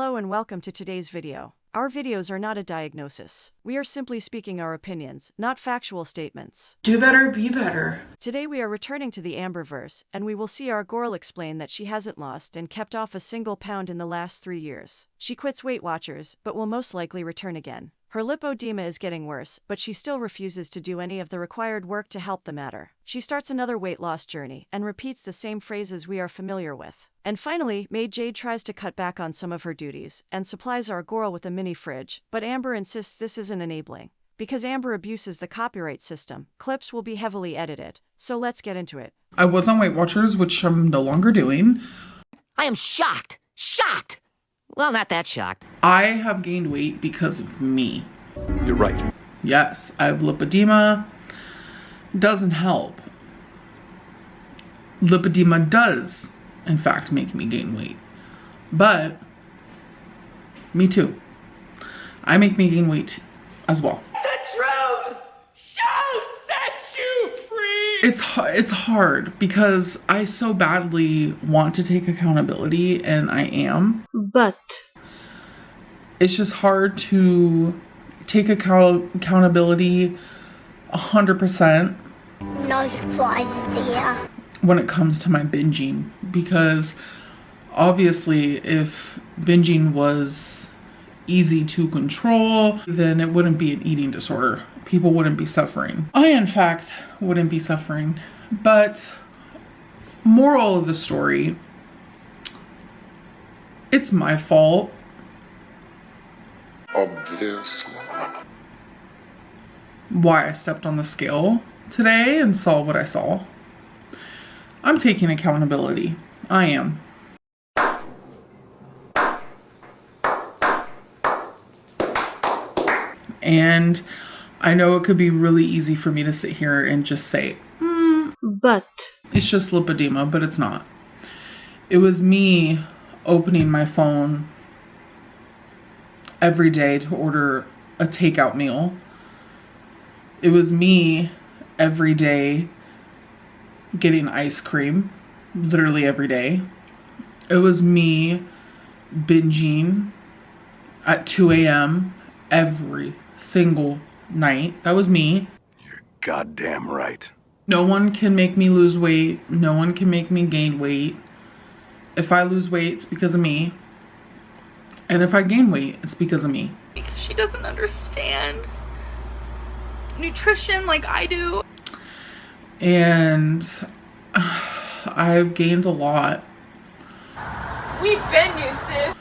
Hello and welcome to today's video. Our videos are not a diagnosis. We are simply speaking our opinions, not factual statements. Do better, be better. Today we are returning to the Amberverse, and we will see our girl explain that she hasn't lost and kept off a single pound in the last 3 years. She quits Weight Watchers, but will most likely return again. Her lipodema is getting worse, but she still refuses to do any of the required work to help the matter. She starts another weight loss journey and repeats the same phrases we are familiar with. And finally, Maid Jade tries to cut back on some of her duties and supplies our girl with a mini fridge, but Amber insists this isn't enabling. Because Amber abuses the copyright system, clips will be heavily edited. So let's get into it. I was on Weight Watchers, which I'm no longer doing. I am shocked. Shocked! Well, not that shocked. I have gained weight because of me. You're right. Yes, I have lipodema. Doesn't help. Lipodema does, in fact, make me gain weight. But, me too. I make me gain weight as well. The truth shall set you free! It's hard because I so badly want to take accountability, and I am. But it's just hard to take accountability 100% No surprises there. when it comes to my binging, because obviously if binging was easy to control, then it wouldn't be an eating disorder. People wouldn't be suffering. I, in fact, wouldn't be suffering. But moral of the story, it's my fault. Obviously. Why I stepped on the scale today and saw what I saw. I'm taking accountability. I am. And I know it could be really easy for me to sit here and just say, but it's just lipodema, but it's not. It was me opening my phone every day to order a takeout meal. It was me every day getting ice cream, literally every day. It was me binging at 2 a.m. every single night. That was me. You're goddamn right. No one can make me lose weight. No one can make me gain weight. If I lose weight, it's because of me. And if I gain weight, it's because of me. Because she doesn't understand nutrition like I do. And I've gained a lot. We've been new, sis.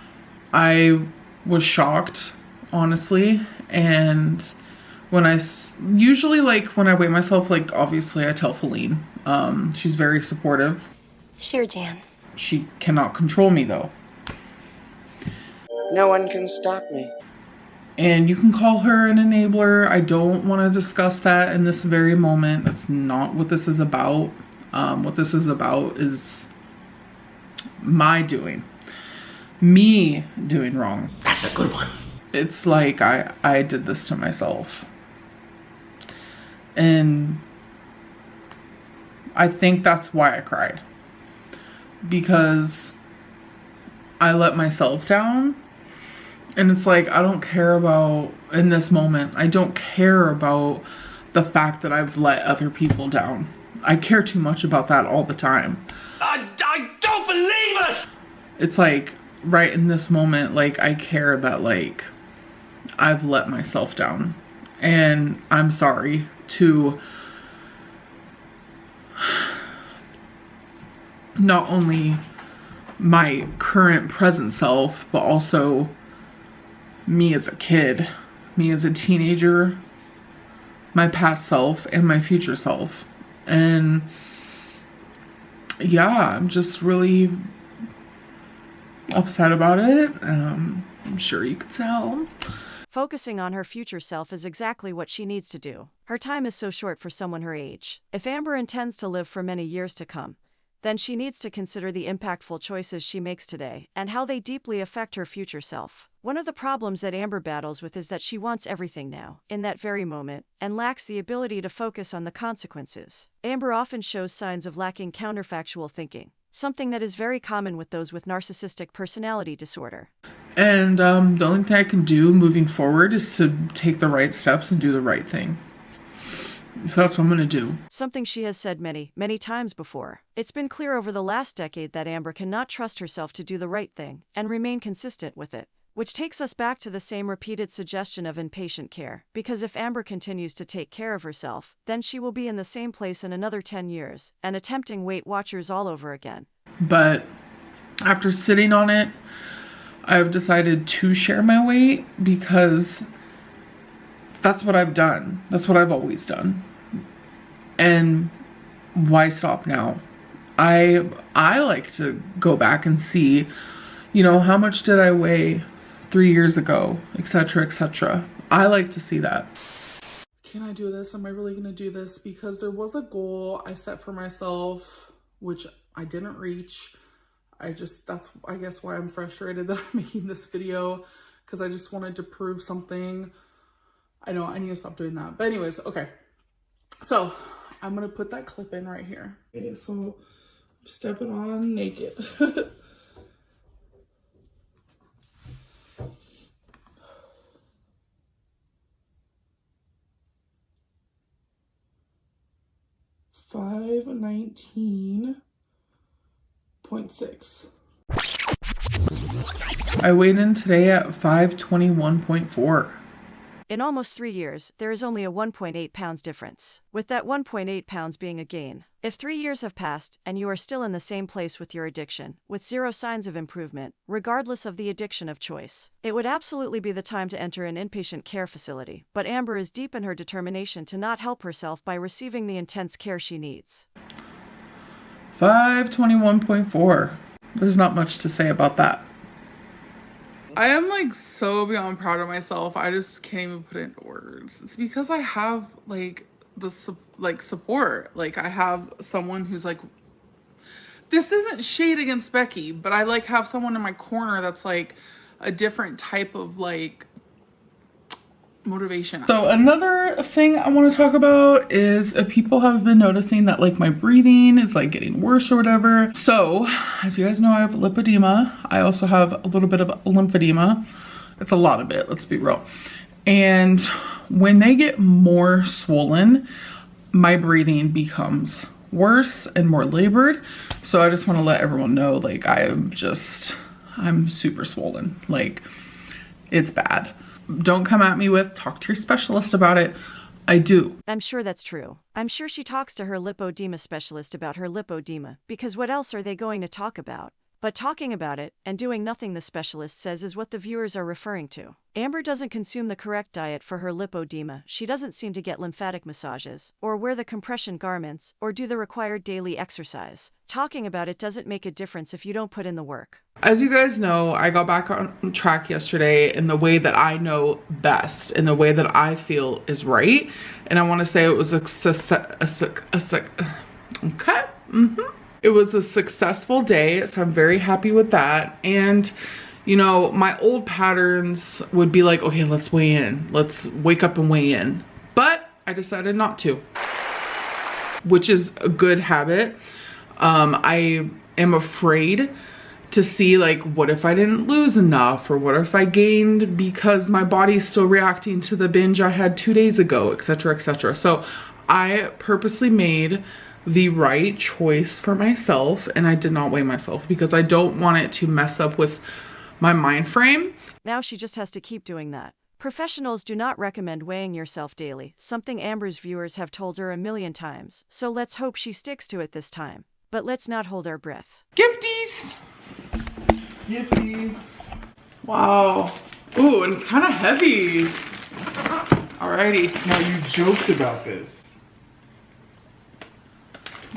I was shocked, honestly. And when usually like when I weigh myself, like obviously I tell Feline. She's very supportive. Sure, Jan. She cannot control me though. No one can stop me. And you can call her an enabler. I don't want to discuss that in this very moment. That's not what this is about. What this is about is my doing. Me doing wrong. That's a good one. It's like I did this to myself. And I think that's why I cried. Because I let myself down. And it's like, I don't care about, in this moment, I don't care about the fact that I've let other people down. I care too much about that all the time. I don't believe us! It's like, right in this moment, like, I care that, like, I've let myself down. And I'm sorry to not only my current present self, but also me as a kid, me as a teenager, my past self, and my future self. And yeah, I'm just really upset about it. I'm sure you could tell. Focusing on her future self is exactly what she needs to do. Her time is so short for someone her age. If Amber intends to live for many years to come, then she needs to consider the impactful choices she makes today and how they deeply affect her future self. One of the problems that Amber battles with is that she wants everything now, in that very moment, and lacks the ability to focus on the consequences. Amber often shows signs of lacking counterfactual thinking, something that is very common with those with narcissistic personality disorder. And the only thing I can do moving forward is to take the right steps and do the right thing. So that's what I'm gonna do. Something she has said many, many times before. It's been clear over the last decade that Amber cannot trust herself to do the right thing and remain consistent with it. Which takes us back to the same repeated suggestion of inpatient care, because if Amber continues to take care of herself, then she will be in the same place in another 10 years, and attempting Weight Watchers all over again. But after sitting on it, I've decided to share my weight because that's what I've done. That's what I've always done. And why stop now? I like to go back and see, you know, how much did I weigh 3 years ago, etc., etc. I like to see that. Can I do this? Am I really gonna do this? Because there was a goal I set for myself, which I didn't reach. That's I guess why I'm frustrated that I'm making this video, because I just wanted to prove something. I know I need to stop doing that. But anyways, okay. So I'm gonna put that clip in right here. Okay, so I'm stepping on naked. $519.6. I weighed in today at 521.4. In almost 3 years, there is only a 1.8 pounds difference, with that 1.8 pounds being a gain. If 3 years have passed and you are still in the same place with your addiction, with zero signs of improvement, regardless of the addiction of choice, it would absolutely be the time to enter an inpatient care facility. But Amber is deep in her determination to not help herself by receiving the intense care she needs. 521.4. There's not much to say about that. I am like so beyond proud of myself. I just can't even put it into words. It's because I have like the support. Like I have someone who's like, this isn't shade against Becky, but I like have someone in my corner that's like a different type of like motivation. So another thing I want to talk about is people have been noticing that like my breathing is like getting worse or whatever. So as you guys know, I have lipedema. I also have a little bit of lymphedema. It's a lot of it, let's be real. And when they get more swollen, my breathing becomes worse and more labored. So I just want to let everyone know, like I'm super swollen. Like it's bad. Don't come at me with, talk to your specialist about it. I do. I'm sure that's true. I'm sure she talks to her lipodema specialist about her lipodema, because what else are they going to talk about? But talking about it and doing nothing, the specialist says, is what the viewers are referring to. Amber doesn't consume the correct diet for her lipodema. She doesn't seem to get lymphatic massages, or wear the compression garments, or do the required daily exercise. Talking about it doesn't make a difference if you don't put in the work. As you guys know, I got back on track yesterday in the way that I know best, in the way that I feel is right. And I want to say it was It was a successful day, so I'm very happy with that. And you know, my old patterns would be like, okay, let's weigh in. Let's wake up and weigh in. But I decided not to, which is a good habit. I am afraid to see like, what if I didn't lose enough, or what if I gained because my body's still reacting to the binge I had 2 days ago, etc., etc. So I purposely made the right choice for myself, and I did not weigh myself because I don't want it to mess up with my mind frame. Now she just has to keep doing that. Professionals do not recommend weighing yourself daily, something Amber's viewers have told her a million times. So let's hope she sticks to it this time. But let's not hold our breath. Gifties! Gifties. Wow. Ooh, and it's kind of heavy. Alrighty. Now you joked about this.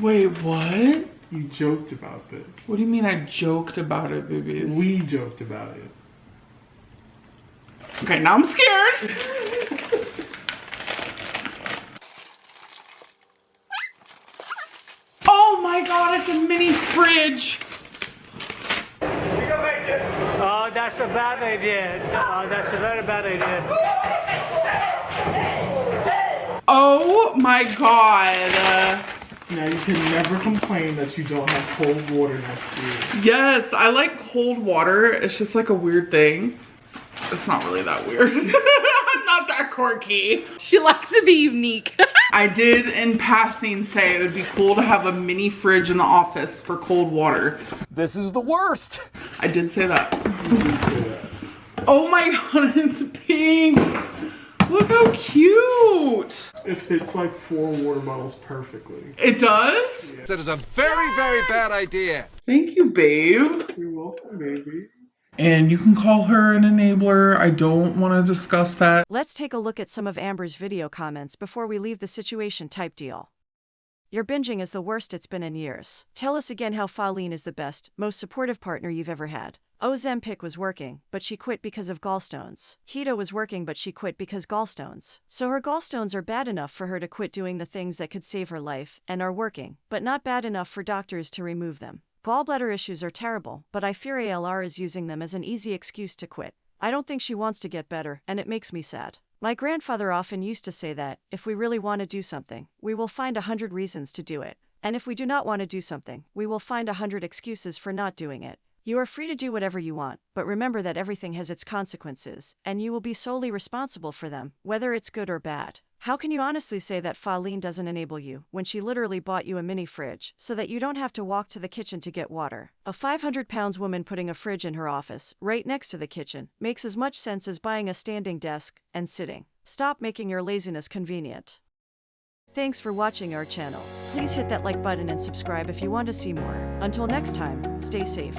Wait, what? You joked about this. What do you mean I joked about it, babies? We joked about it. Okay, now I'm scared. Oh my god, it's a mini fridge. Oh, that's a bad idea. Oh, that's a very bad idea. Oh my god. Now you can never complain that you don't have cold water next to you. Yes, I like cold water. It's just like a weird thing. It's not really that weird. I'm not that quirky. She likes to be unique. I did in passing say it would be cool to have a mini fridge in the office for cold water. This is the worst. I did say that. Oh my god, it's pink. Look how cute. It fits like 4 water bottles perfectly. It does? Yeah. That is a very, very bad idea. Thank you, babe. You're welcome, baby. And you can call her an enabler. I don't want to discuss that. Let's take a look at some of Amber's video comments before we leave the situation type deal. Your binging is the worst it's been in years. Tell us again how Faline is the best, most supportive partner you've ever had. Ozempic was working, but she quit because of gallstones. Keto was working, but she quit because gallstones. So her gallstones are bad enough for her to quit doing the things that could save her life, and are working, but not bad enough for doctors to remove them. Gallbladder issues are terrible, but I fear ALR is using them as an easy excuse to quit. I don't think she wants to get better, and it makes me sad. My grandfather often used to say that, if we really want to do something, we will find 100 reasons to do it. And if we do not want to do something, we will find 100 excuses for not doing it. You are free to do whatever you want, but remember that everything has its consequences, and you will be solely responsible for them, whether it's good or bad. How can you honestly say that Faline doesn't enable you, when she literally bought you a mini fridge, so that you don't have to walk to the kitchen to get water? A 500-pound woman putting a fridge in her office, right next to the kitchen, makes as much sense as buying a standing desk and sitting. Stop making your laziness convenient. Thanks for watching our channel. Please hit that like button and subscribe if you want to see more. Until next time, stay safe.